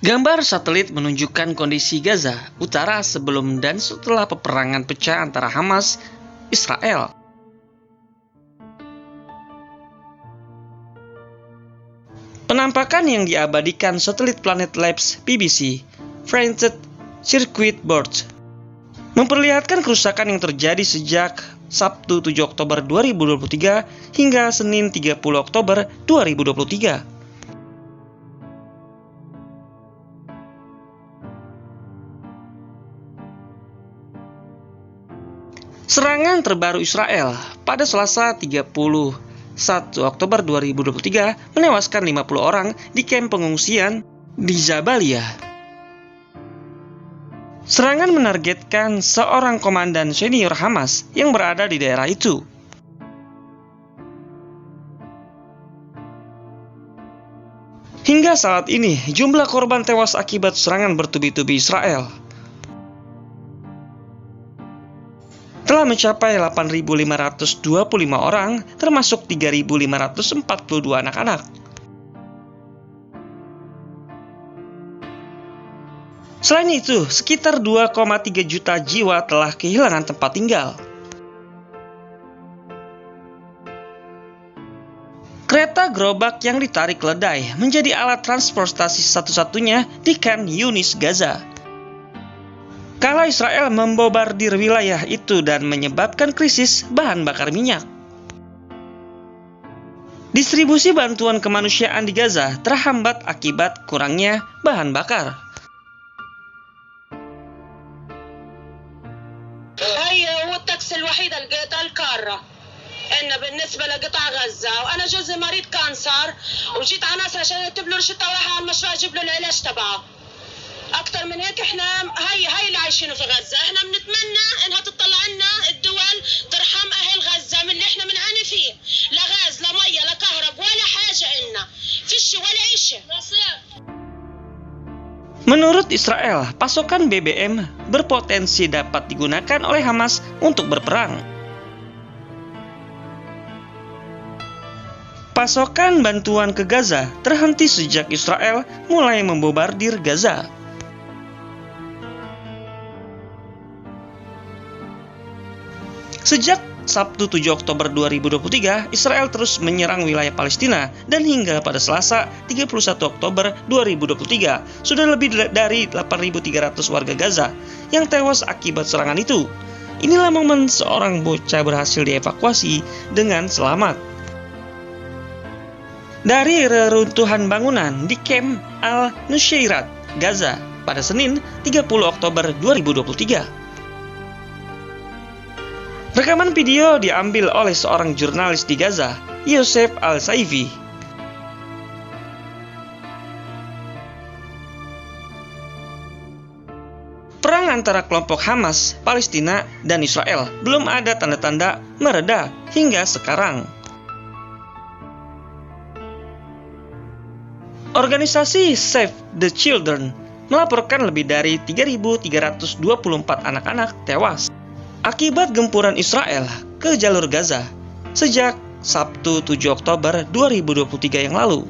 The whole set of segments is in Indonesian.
Gambar satelit menunjukkan kondisi Gaza Utara sebelum dan setelah peperangan pecah antara Hamas, Israel. Penampakan yang diabadikan satelit Planet Labs BBC Printed Circuit Board memperlihatkan kerusakan yang terjadi sejak Sabtu 7 Oktober 2023 hingga Senin 30 Oktober 2023. Serangan terbaru Israel pada Selasa 31 Oktober 2023 menewaskan 50 orang di kamp pengungsian di Jabalia. Serangan menargetkan seorang komandan senior Hamas yang berada di daerah itu. Hingga saat ini, jumlah korban tewas akibat serangan bertubi-tubi Israel telah mencapai 8.525 orang, termasuk 3.542 anak-anak. Selain itu, sekitar 2,3 juta jiwa telah kehilangan tempat tinggal. Kereta gerobak yang ditarik keledai menjadi alat transportasi satu-satunya di Khan Yunis, Gaza. Kala Israel membombardir wilayah itu dan menyebabkan krisis bahan bakar minyak. Distribusi bantuan kemanusiaan di Gaza terhambat akibat kurangnya bahan bakar. هي هو التاكسي الوحيد اللي لقيتها الكارة إن بالنسبة لقطاع غزة، وأنا جوزي مريض كانسر وجيت على ناصر عشان أكتب له روشتة وراح على المشروع أجيب له العلاج تبعه. أكتر من هيك إحنا هي اللي عايشينه في غزة، إحنا بنتمنى إنها تطلع لنا الدول ترحم أهل غزة من اللي إحنا بنعاني فيه، لا غاز لا مية لا كهرب ولا حاجة إلنا، فيش ولا إشي. Menurut Israel, pasokan BBM berpotensi dapat digunakan oleh Hamas untuk berperang. Pasokan bantuan ke Gaza terhenti sejak Israel mulai membombardir Gaza. Sejak Sabtu 7 Oktober 2023, Israel terus menyerang wilayah Palestina dan hingga pada Selasa 31 Oktober 2023 sudah lebih dari 8.300 warga Gaza yang tewas akibat serangan itu. Inilah momen seorang bocah berhasil dievakuasi dengan selamat dari reruntuhan bangunan di Camp Al-Nusairat, Gaza pada Senin 30 Oktober 2023. Rekaman video diambil oleh seorang jurnalis di Gaza, Yosef Al-Saifi. Perang antara kelompok Hamas, Palestina, dan Israel belum ada tanda-tanda mereda hingga sekarang. Organisasi Save the Children melaporkan lebih dari 3.324 anak-anak tewas akibat gempuran Israel ke jalur Gaza sejak Sabtu 7 Oktober 2023 yang lalu.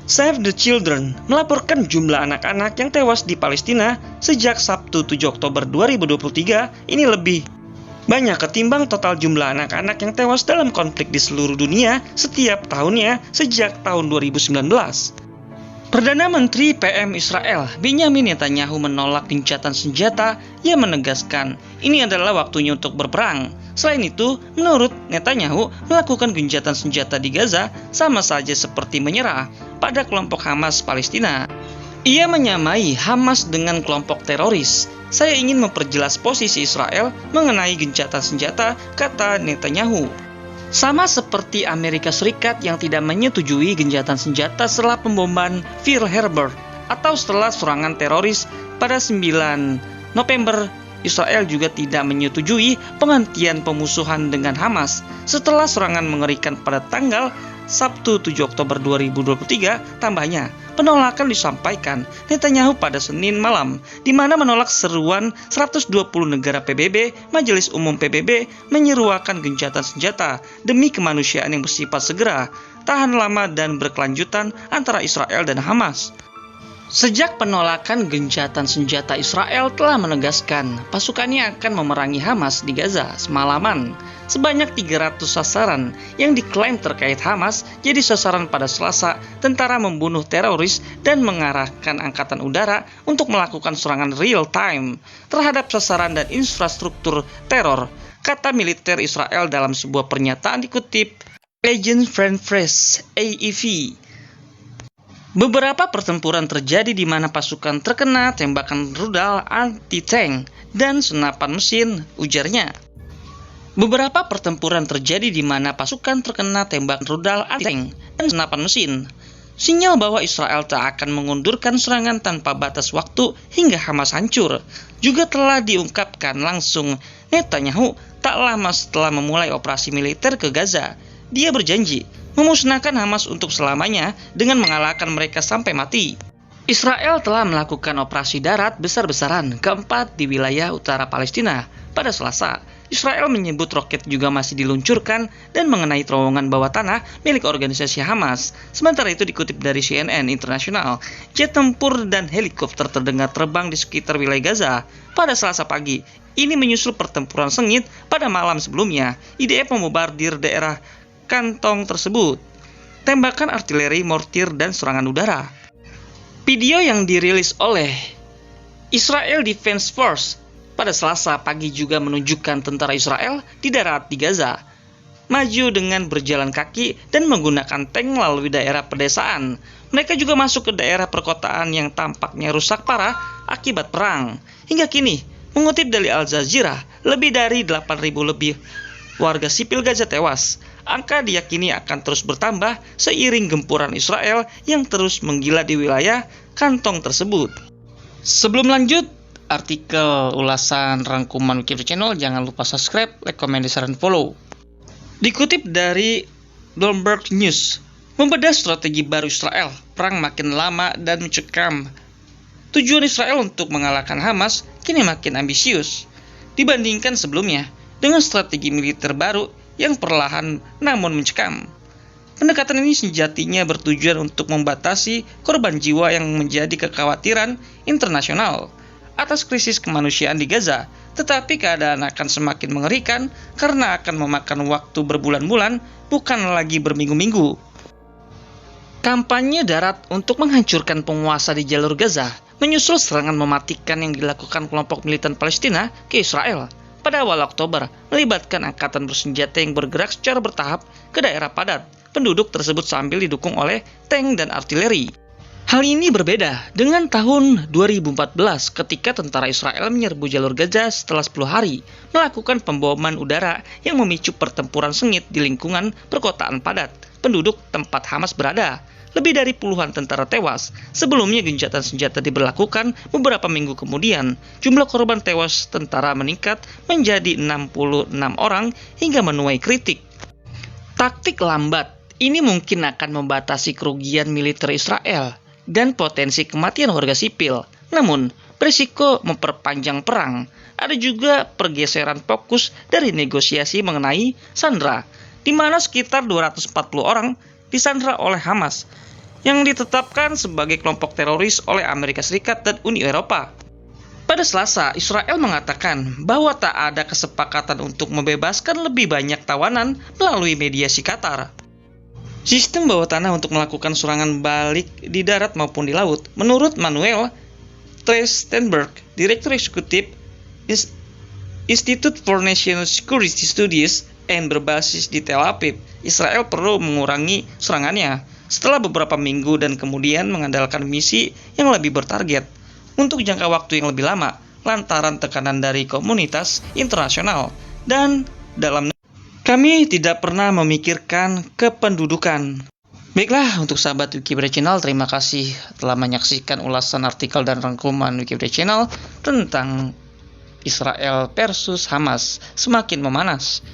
Save the Children melaporkan jumlah anak-anak yang tewas di Palestina sejak Sabtu 7 Oktober 2023 ini lebih banyak ketimbang total jumlah anak-anak yang tewas dalam konflik di seluruh dunia setiap tahunnya sejak tahun 2019. Perdana Menteri PM Israel Benjamin Netanyahu menolak gencatan senjata. Ia menegaskan ini adalah waktunya untuk berperang. Selain itu, menurut Netanyahu, melakukan gencatan senjata di Gaza sama saja seperti menyerah pada kelompok Hamas Palestina. Ia menyamai Hamas dengan kelompok teroris. Saya ingin memperjelas posisi Israel mengenai gencatan senjata, kata Netanyahu. Sama seperti Amerika Serikat yang tidak menyetujui gencatan senjata setelah pemboman Pearl Harbor atau setelah serangan teroris pada 9 November, Israel juga tidak menyetujui penghentian pemusuhan dengan Hamas setelah serangan mengerikan pada tanggal Sabtu 7 Oktober 2023, tambahnya, penolakan disampaikan Netanyahu pada Senin malam, di mana menolak seruan 120 negara PBB, Majelis Umum PBB, menyeruakan gencatan senjata demi kemanusiaan yang bersifat segera tahan lama dan berkelanjutan antara Israel dan Hamas. Sejak penolakan gencatan senjata, Israel telah menegaskan pasukannya akan memerangi Hamas di Gaza semalaman. Sebanyak 300 sasaran yang diklaim terkait Hamas jadi sasaran pada Selasa. Tentara membunuh teroris dan mengarahkan angkatan udara untuk melakukan serangan real time terhadap sasaran dan infrastruktur teror, kata militer Israel dalam sebuah pernyataan dikutip Agence France-Presse (AFP). Beberapa pertempuran terjadi di mana pasukan terkena tembakan rudal anti-tank dan senapan mesin, ujarnya. Beberapa pertempuran terjadi di mana pasukan terkena tembakan rudal anti-tank dan senapan mesin. Sinyal bahwa Israel tak akan mengundurkan serangan tanpa batas waktu hingga Hamas hancur juga telah diungkapkan langsung Netanyahu tak lama setelah memulai operasi militer ke Gaza. Dia berjanji memusnahkan Hamas untuk selamanya dengan mengalahkan mereka sampai mati. Israel telah melakukan operasi darat besar-besaran keempat di wilayah utara Palestina pada Selasa. Israel menyebut roket juga masih diluncurkan dan mengenai terowongan bawah tanah milik organisasi Hamas. Sementara itu dikutip dari CNN International, jet tempur dan helikopter terdengar terbang di sekitar wilayah Gaza pada Selasa pagi. Ini menyusul pertempuran sengit pada malam sebelumnya. IDF memombardir daerah kantong tersebut, tembakan artileri, mortir, dan serangan udara. Video yang dirilis oleh Israel Defense Force pada Selasa pagi juga menunjukkan tentara Israel di darat di Gaza maju dengan berjalan kaki dan menggunakan tank melalui daerah pedesaan. Mereka juga masuk ke daerah perkotaan yang tampaknya rusak parah akibat perang. Hingga kini, mengutip dari Al Jazeera, lebih dari 8.000 lebih warga sipil Gaza tewas. Angka diyakini akan terus bertambah seiring gempuran Israel yang terus menggila di wilayah kantong tersebut. Sebelum lanjut artikel ulasan rangkuman Wikipedia Channel, jangan lupa subscribe, like, komen, dan follow. Dikutip dari Bloomberg News, membedah strategi baru Israel, perang makin lama dan mencekam. Tujuan Israel untuk mengalahkan Hamas kini makin ambisius dibandingkan sebelumnya dengan strategi militer baru yang perlahan namun mencekam. Pendekatan ini sejatinya bertujuan untuk membatasi korban jiwa yang menjadi kekhawatiran internasional atas krisis kemanusiaan di Gaza, tetapi keadaan akan semakin mengerikan karena akan memakan waktu berbulan-bulan, bukan lagi berminggu-minggu. Kampanye darat untuk menghancurkan penguasa di jalur Gaza menyusul serangan mematikan yang dilakukan kelompok militan Palestina ke Israel pada awal Oktober, melibatkan angkatan bersenjata yang bergerak secara bertahap ke daerah padat penduduk tersebut sambil didukung oleh tank dan artileri. Hal ini berbeda dengan tahun 2014 ketika tentara Israel menyerbu jalur Gaza setelah 10 hari melakukan pemboman udara yang memicu pertempuran sengit di lingkungan perkotaan padat penduduk tempat Hamas berada. Lebih dari puluhan tentara tewas. Sebelumnya gencatan senjata diberlakukan beberapa minggu kemudian. Jumlah korban tewas tentara meningkat menjadi 66 orang hingga menuai kritik. Taktik lambat ini mungkin akan membatasi kerugian militer Israel dan potensi kematian warga sipil. Namun, berisiko memperpanjang perang. Ada juga pergeseran fokus dari negosiasi mengenai sandera, di mana sekitar 240 orang disandra oleh Hamas yang ditetapkan sebagai kelompok teroris oleh Amerika Serikat dan Uni Eropa. Pada Selasa, Israel mengatakan bahwa tak ada kesepakatan untuk membebaskan lebih banyak tawanan melalui mediasi Qatar. Sistem bawah tanah untuk melakukan serangan balik di darat maupun di laut. Menurut Manuel Trestenberg, Direktur Eksekutif Institute for National Security Studies yang berbasis di Tel Aviv, Israel perlu mengurangi serangannya setelah beberapa minggu dan kemudian mengandalkan misi yang lebih bertarget untuk jangka waktu yang lebih lama lantaran tekanan dari komunitas internasional dan dalam negeri. Kami tidak pernah memikirkan kependudukan. Baiklah, untuk sahabat Wikipedia Channel, terima kasih telah menyaksikan ulasan artikel dan rangkuman Wikipedia Channel tentang Israel versus Hamas semakin memanas.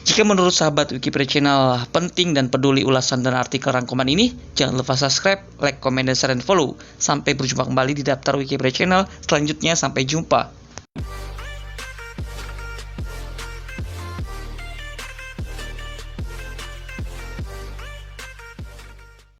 Jika menurut sahabat Wikipedia Channel penting dan peduli ulasan dan artikel rangkuman ini, jangan lupa subscribe, like, komen, dan follow. Sampai berjumpa kembali di daftar Wikipedia Channel selanjutnya. Sampai jumpa.